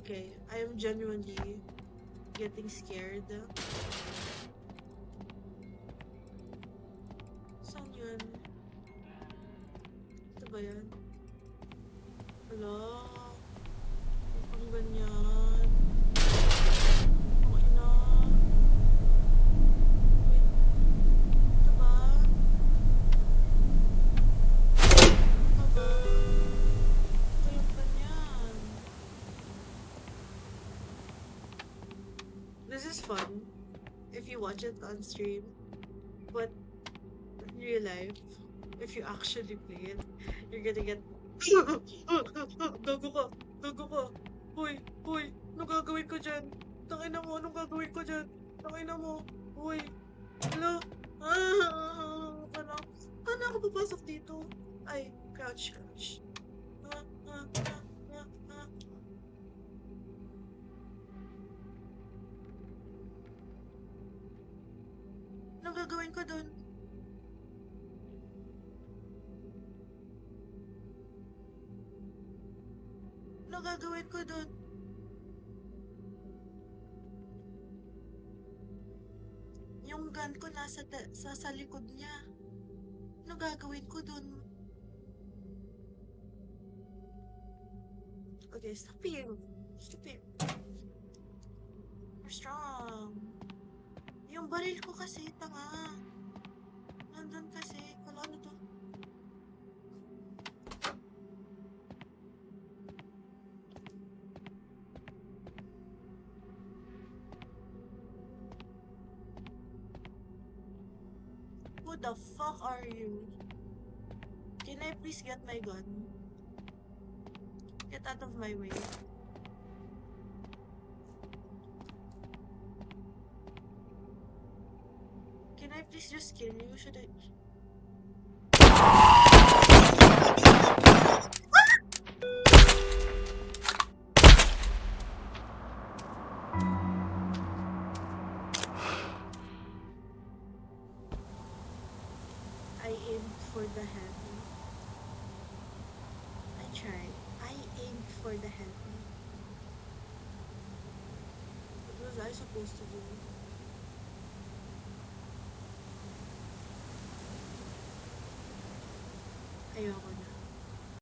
Okay, I am genuinely getting scared. Saan yun? Ito ba yan? Wala. Ang ganyan. Okay na. Wait. Ito ba? Ito ba? Ito yung ganyan. This is fun if you watch it on stream, but in real life, if you actually play it, you're gonna get gago ka! Gago ka! Hoy! Hoy! Anong gagawin ko dyan? Tangina mo! Anong gagawin ko dyan? Tangina mo! Hoy! Hello? Paano ako papasok dito? Ay, crouch, crouch. Ah, ah, ah, ah, ah. Anong gagawin ko dun? Anong gagawin ko dun? Yung gun ko nasa sa likod niya. Anong gagawin ko dun? Okay, stop being stupid. You're strong. Yung baril ko kasi, tanga. Nandun kasi. Wala ano to. Who the fuck are you? Can I please get my gun? Get out of my way. Can I please just kill you? Should I? I aimed for the heavy. I tried. I aimed for the heavy. What was I supposed to do? Ayoko na.